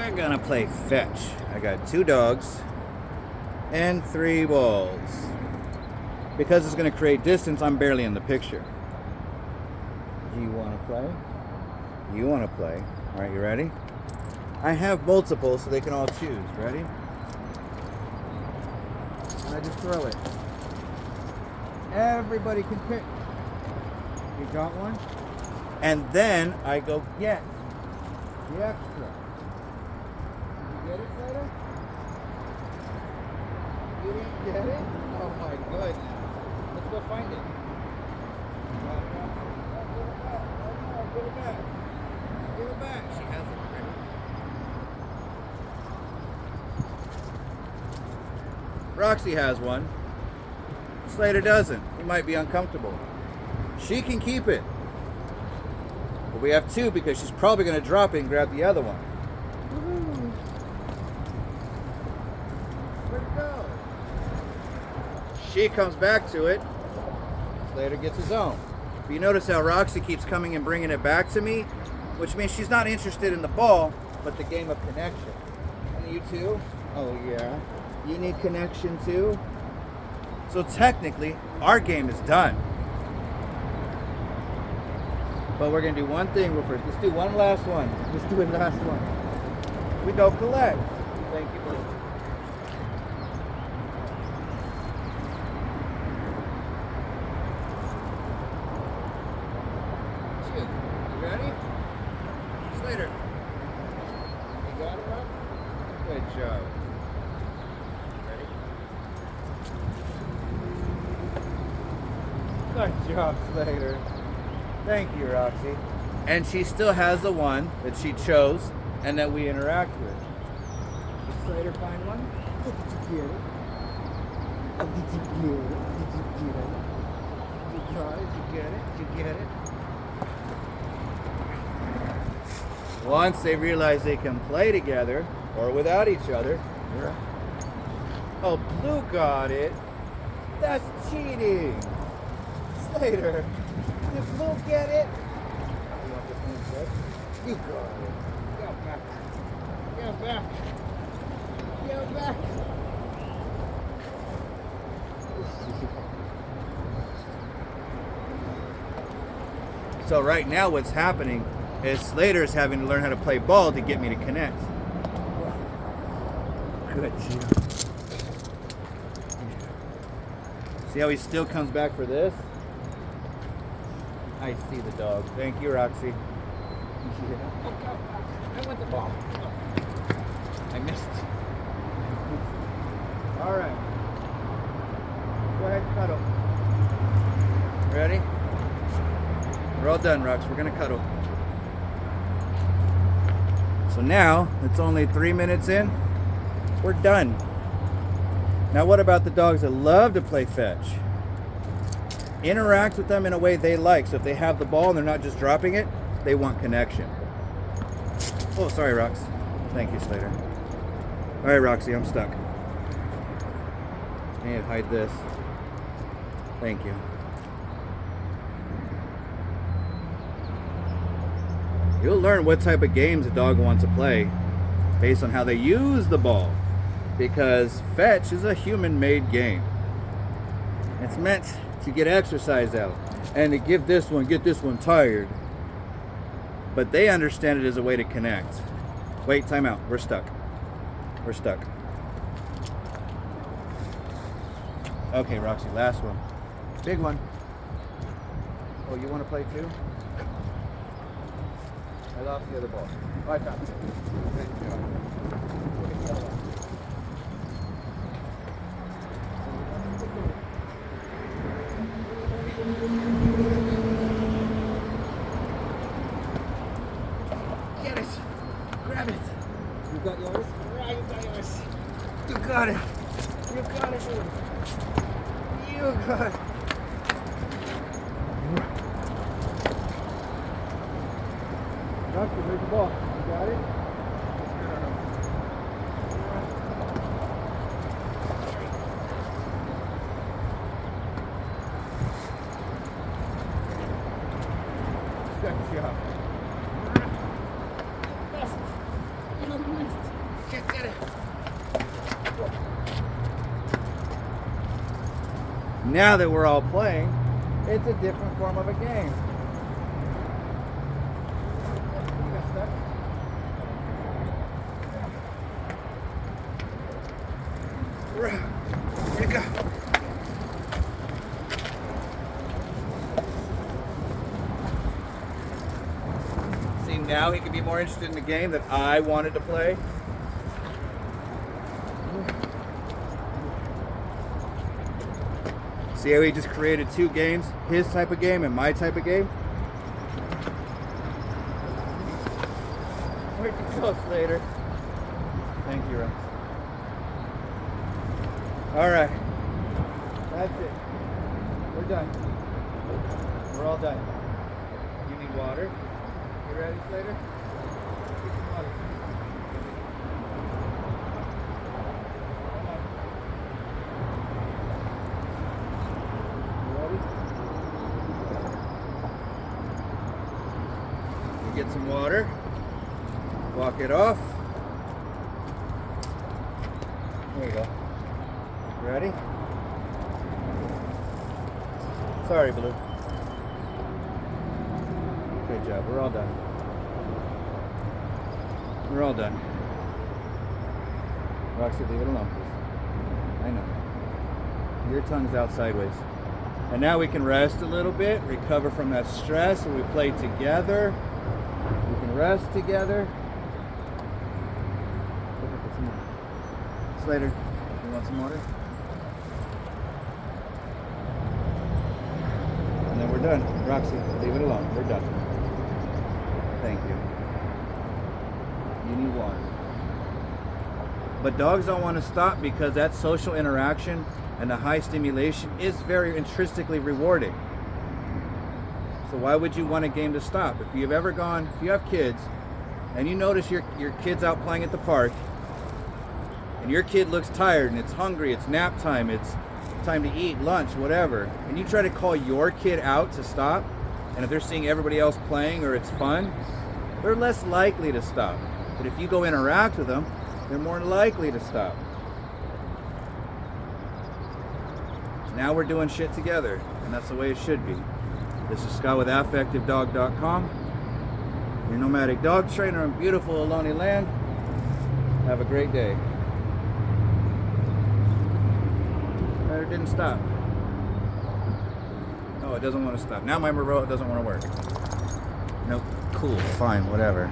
We're gonna play fetch. I got 2 dogs and 3 balls. Because it's gonna create distance, I'm barely in the picture. Do you wanna play? You wanna play? All right, you ready? I have multiple so they can all choose. Ready? And I just throw it. Everybody can pick. You got one? And then I go get the extra. Did you get it, Slater? You didn't get it? Oh my goodness. Let's go find it. Give it back. Give it back. She has it ready. Roxy has one. Slater doesn't. He might be uncomfortable. She can keep it. But we have 2 because she's probably going to drop it and grab the other one. Woo-hoo. Where'd it go? She comes back to it. Slater gets his own. But you notice how Roxy keeps coming and bringing it back to me, which means she's not interested in the ball, but the game of connection. And you too? Oh yeah. You need connection too? So technically, our game is done. But we're gonna do one thing real first. Let's do one last one. Let's do a last one. We go collect. Thank you, bro. You ready? Slater. You got it, Rob? Good job. Ready? Good job, Slater. Thank you, Roxy. And she still has the one that she chose and that we interact with. Did Slater find one? Oh, did you get it? Oh, did you get it? Did you get it? You got it? Did you get it? Did you get it? Once they realize they can play together or without each other. Oh, Blue got it. That's cheating. Slater. Did Blue get it? You want this one instead? You got it. Get back. Get back. Get back. So right now what's happening is Slater's having to learn how to play ball to get me to connect. Good job. See how he still comes back for this? I see the dog. Thank you, Roxy. Yeah. I want the ball. I missed. All right. Go ahead and cuddle. Ready? We're all done, Rox. We're going to cuddle. So now, it's only 3 minutes in. We're done. Now what about the dogs that love to play fetch? Interact with them in a way they like. So if they have the ball and they're not just dropping it, they want connection. Oh, sorry, Rox. Thank you, Slater. All right, Roxy, I'm stuck. I need to hide this. Thank you. You'll learn what type of games a dog wants to play based on how they use the ball. Because fetch is a human-made game. It's meant to get exercise out and to get this one tired. But they understand it as a way to connect. Wait, time out. We're stuck. We're stuck. Okay, Roxy, last one. Big one. Oh, you want to play too? I lost the other ball. Oh, I found it. Good job. Get it. Grab it. You got yours? Yeah, you got yours. You got it. You got it, dude. You got it. Doctor, where's the ball? You got it? Good job. Best. You missed. Got it. Now that we're all playing, it's a different form of a game. You got stuck? Where'd it go? See, now he can be more interested in the game that I wanted to play. See how he just created two games? His type of game and my type of game? Where'd you go, Slater? Thank you, Rex. Alright. That's it. We're done. We're all done. You need water? You ready, Slater? Get some water. Get some water, walk it off. There you go. Ready? Sorry, Blue. Good job. We're all done. We're all done. Roxy, leave it alone, please. I know. Your tongue's out sideways. And now we can rest a little bit, recover from that stress, and we play together. We can rest together. Slater, you want some water? And then we're done. Roxy, leave it alone. We're done. Thank you. You need water. But dogs don't want to stop because that social interaction and the high stimulation is very intrinsically rewarding. So why would you want a game to stop? If you've ever gone, if you have kids, and you notice your kid's out playing at the park, and your kid looks tired and it's hungry, it's nap time, it's time to eat, lunch, whatever, and you try to call your kid out to stop, and if they're seeing everybody else playing or it's fun, they're less likely to stop. But if you go interact with them, they're more likely to stop. Now we're doing shit together, and that's the way it should be. This is Scott with AffectiveDog.com, your nomadic dog trainer in beautiful Ohlone land. Have a great day. It didn't stop. Oh, it doesn't want to stop. Now my remote doesn't want to work. Nope. Cool. Fine. Whatever.